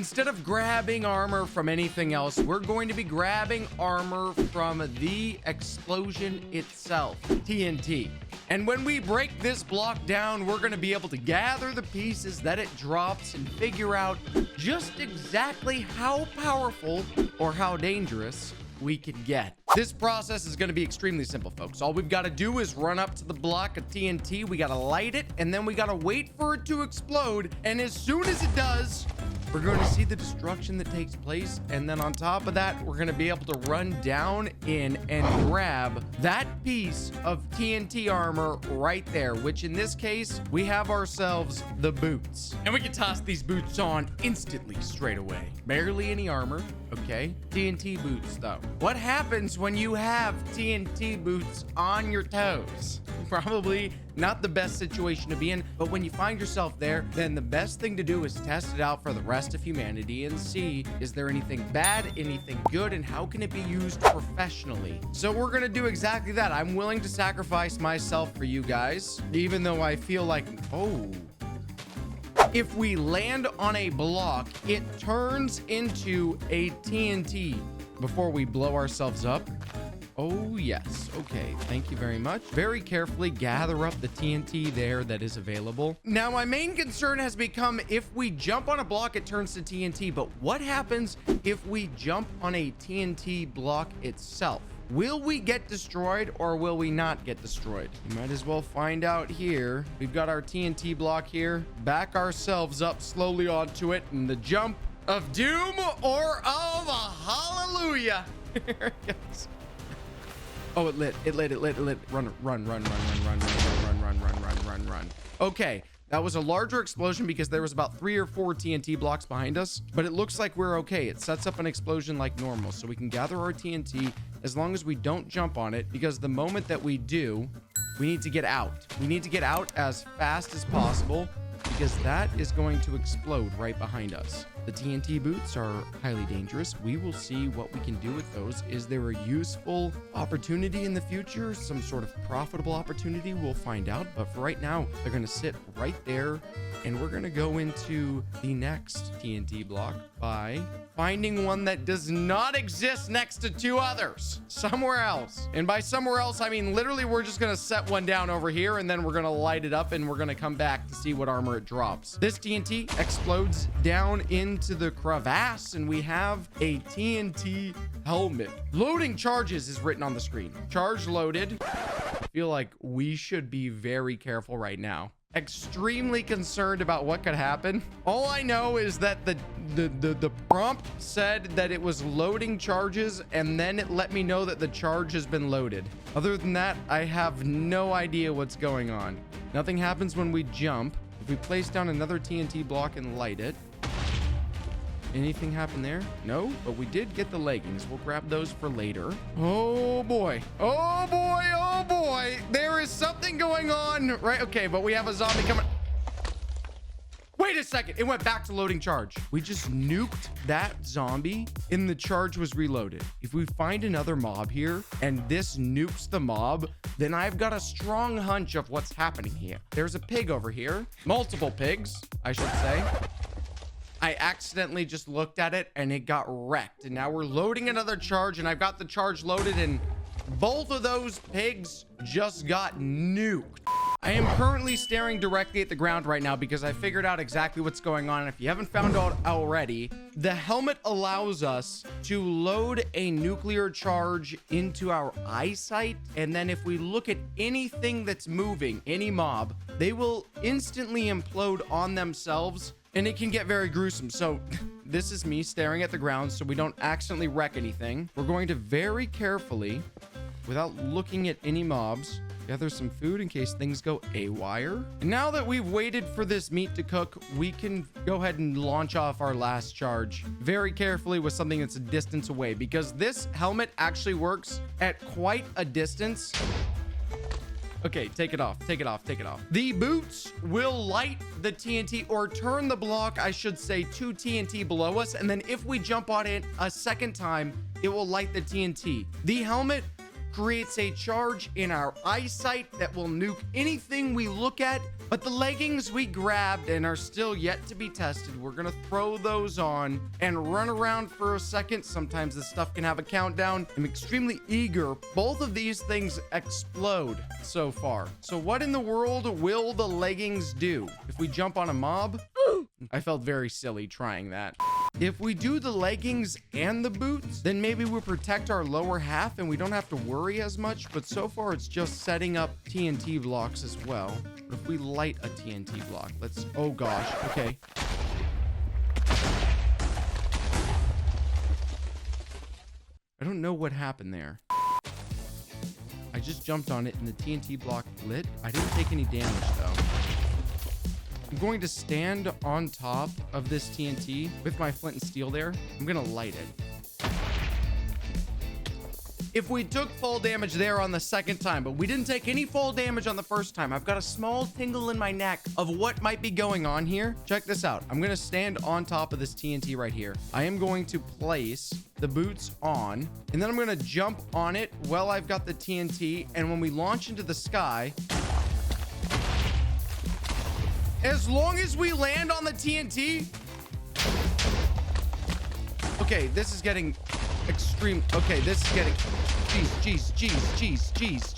Instead of grabbing armor from anything else, we're going to be grabbing armor from the explosion itself, TNT. And when we break this block down, we're going to be able to gather the pieces that it drops and figure out just exactly how powerful or how dangerous we could get. This process is going to be extremely simple, folks. All we've got to do is run up to the block of TNT. We got to light it, and then we got to wait for it to explode. And as soon as it does, we're going to see the destruction that takes place. And then on top of that, we're going to be able to run down in and grab that piece of TNT armor right there, which in this case, we have ourselves the boots. And we can toss these boots on instantly straight away. Barely any armor, okay? TNT boots, though. What happens when you have TNT boots on your toes? Probably not the best situation to be in, but when you find yourself there, then the best thing to do is test it out for the rest of humanity and see, is there anything bad, anything good, and how can it be used professionally? So we're gonna do exactly that. I'm willing to sacrifice myself for you guys, even though I feel like, oh, if we land on a block, it turns into a TNT before we blow ourselves up. Oh, yes. Okay. Thank you very much. Very carefully gather up the TNT there that is available. Now, my main concern has become if we jump on a block, it turns to TNT. But what happens if we jump on a TNT block itself? Will we get destroyed or will we not get destroyed? You might as well find out here. We've got our TNT block here. Back ourselves up slowly onto it. And the jump of doom or of a hallelujah. Here it goes. Oh, it lit. Run. Okay, that was a larger explosion because there was about 3 or 4 TNT blocks behind us, but it looks like we're okay. It sets up an explosion like normal, so we can gather our TNT as long as we don't jump on it, because the moment that we do, we need to get out. We need to get out as fast as possible because that is going to explode right behind us. The TNT boots are highly dangerous. We will see what we can do with those. Is there a useful opportunity in the future? Some sort of profitable opportunity? We'll find out. But for right now, they're going to sit right there. And we're going to go into the next TNT block by finding one that does not exist next to 2 others. Somewhere else. And by somewhere else, I mean literally we're just going to set one down over here and then we're going to light it up and we're going to come back to see what armor it drops. This TNT explodes down into the crevasse and we have a TNT helmet. Loading charges is written on the screen. Charge loaded. I feel like we should be very careful right now. Extremely concerned about what could happen. All I know is that the prompt said that it was loading charges and then it let me know that the charge has been loaded. Other than that, I have no idea what's going on. Nothing happens when we jump. If we place down another TNT block and light it, anything happen there? No, but we did get the leggings. We'll grab those for later. Oh boy. Oh boy. Oh boy. There is something going on, right? Okay, but we have a zombie coming. Wait a second. It went back to loading charge. We just nuked that zombie and the charge was reloaded. If we find another mob here and this nukes the mob, then I've got a strong hunch of what's happening here. There's a pig over here. Multiple pigs, I should say. I accidentally just looked at it and it got wrecked. And now we're loading another charge and I've got the charge loaded and both of those pigs just got nuked. I am currently staring directly at the ground right now because I figured out exactly what's going on. And if you haven't found out already, the helmet allows us to load a nuclear charge into our eyesight. And then if we look at anything that's moving, any mob, they will instantly implode on themselves. And it can get very gruesome. So this is me staring at the ground so we don't accidentally wreck anything. We're going to very carefully, without looking at any mobs, gather some food in case things go awire. And now that we've waited for this meat to cook, we can go ahead and launch off our last charge very carefully with something that's a distance away, because this helmet actually works at quite a distance. Okay, take it off. The boots will light the TNT, or turn the block, I should say, to TNT below us. And then if we jump on it a second time, it will light the TNT. The helmet creates a charge in our eyesight that will nuke anything we look at. But the leggings we grabbed and are still yet to be tested, we're gonna throw those on and run around for a second. Sometimes this stuff can have a countdown. I'm extremely eager. Both of these things explode so far. So what in the world will the leggings do? If we jump on a mob? I felt very silly trying that. If we do the leggings and the boots, then maybe we'll protect our lower half and we don't have to worry as much. But so far, it's just setting up TNT blocks as well. But if we light a TNT block, let's... Oh, gosh. Okay. I don't know what happened there. I just jumped on it and the TNT block lit. I didn't take any damage, though. I'm going to stand on top of this TNT with my flint and steel there. I'm going to light it. If we took fall damage there on the second time, but we didn't take any fall damage on the first time, I've got a small tingle in my neck of what might be going on here. Check this out. I'm going to stand on top of this TNT right here. I am going to place the boots on, and then I'm going to jump on it while I've got the TNT. And when we launch into the sky, as long as we land on the TNT... Okay, this is getting extreme. Okay, this is getting...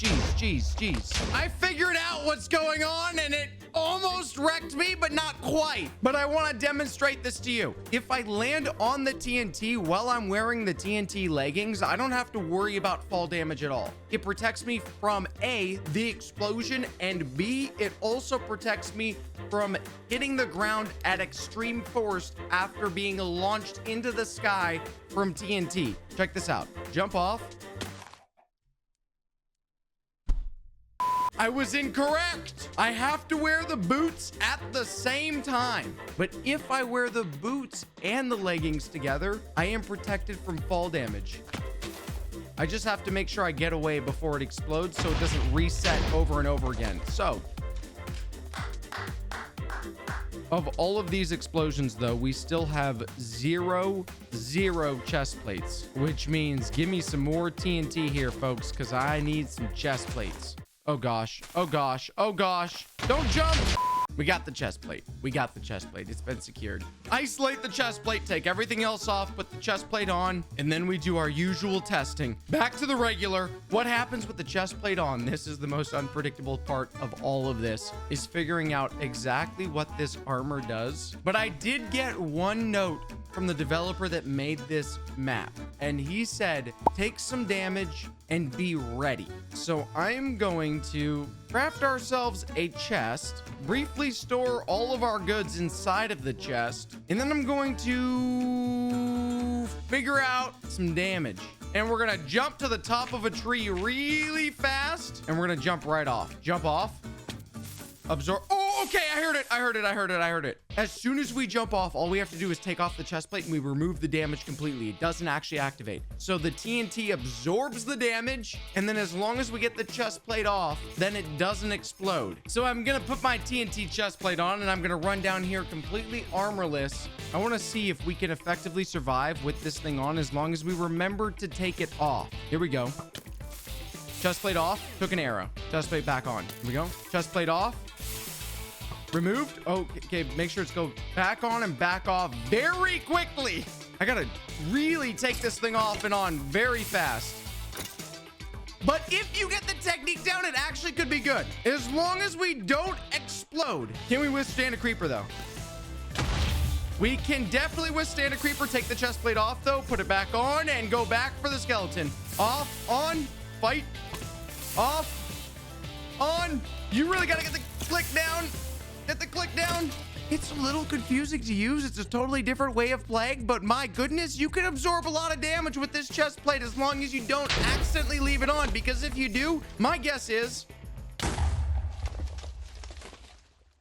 Jeez. I figured out what's going on and it almost wrecked me, but not quite. But I want to demonstrate this to you. If I land on the TNT while I'm wearing the TNT leggings, I don't have to worry about fall damage at all. It protects me from A, the explosion, and B, it also protects me from hitting the ground at extreme force after being launched into the sky from TNT. Check this out. Jump off. I was incorrect. I have to wear the boots at the same time. But if I wear the boots and the leggings together, I am protected from fall damage. I just have to make sure I get away before it explodes so it doesn't reset over and over again. So, of all of these explosions, though, we still have zero chest plates, which means give me some more TNT here, folks, because I need some chest plates. Oh gosh. Don't jump. We got the chest plate. It's been secured. Isolate the chest plate, take everything else off, put the chest plate on, and then we do our usual testing. Back to the regular. What happens with the chest plate on? This is the most unpredictable part of all of this, is figuring out exactly what this armor does. But I did get one note from the developer that made this map, and he said, take some damage and be ready. So I'm going to craft ourselves a chest, briefly store all of our goods inside of the chest, and then I'm going to figure out some damage. And we're gonna jump to the top of a tree really fast, and we're gonna jump right off. Jump off. Absorb. Oh, okay. I heard it. As soon as we jump off, all we have to do is take off the chest plate and we remove the damage completely. It doesn't actually activate. So the TNT absorbs the damage, and then as long as we get the chest plate off, then it doesn't explode. So I'm gonna put my TNT chest plate on and I'm gonna run down here completely armorless. I want to see if we can effectively survive with this thing on as long as we remember to take it off. Here we go. Chest plate off. Took an arrow. Chest plate back on. Here we go. Chest plate off. Removed. Oh, okay. Make sure it's go back on and back off very quickly. I gotta really take this thing off and on very fast. But if you get the technique down, it actually could be good. As long as we don't explode. Can we withstand a creeper, though? We can definitely withstand a creeper. Take the chest plate off, though. Put it back on and go back for the skeleton. Off, on, fight. Off, on. You really gotta get the click down. Get the click down. It's a little confusing to use. It's a totally different way of playing, but my goodness, you can absorb a lot of damage with this chest plate as long as you don't accidentally leave it on, because if you do, my guess is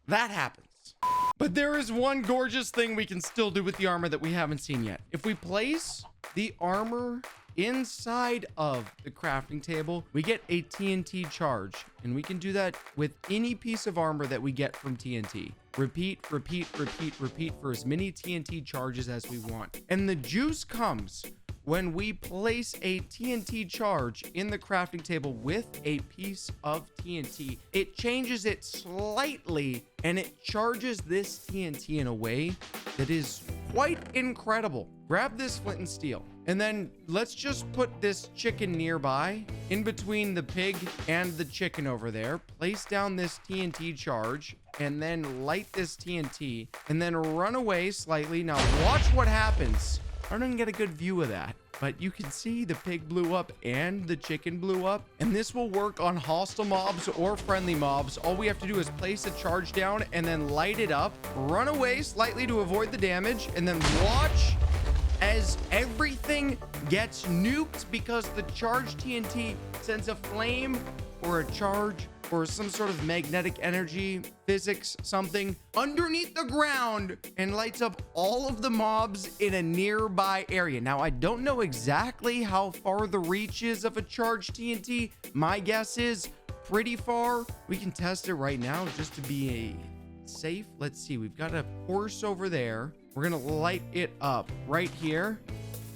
that happens. But there is one gorgeous thing we can still do with the armor that we haven't seen yet. If we place the armor inside of the crafting table, we get a TNT charge, and we can do that with any piece of armor that we get from TNT. Repeat for as many TNT charges as we want. And the juice comes when we place a TNT charge in the crafting table with a piece of TNT, it changes it slightly and it charges this TNT in a way that is quite incredible. Grab this flint and steel, and then let's just put this chicken nearby, in between the pig and the chicken over there. Place down this TNT charge, and then light this TNT, and then run away slightly. Now watch what happens. I don't even get a good view of that, but you can see the pig blew up and the chicken blew up, and this will work on hostile mobs or friendly mobs. All we have to do is place a charge down and then light it up, run away slightly to avoid the damage, and then watch as everything gets nuked because the charged TNT sends a flame or a charge or some sort of magnetic energy, physics, something underneath the ground and lights up all of the mobs in a nearby area. Now, I don't know exactly how far the reach is of a charged TNT. My guess is pretty far. We can test it right now just to be safe. Let's see. We've got a horse over there. We're gonna light it up right here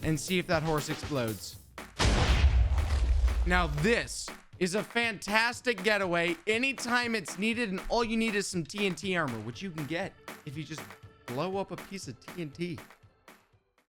and see if that horse explodes. Now, this is a fantastic getaway anytime it's needed, and all you need is some TNT armor, which you can get if you just blow up a piece of TNT.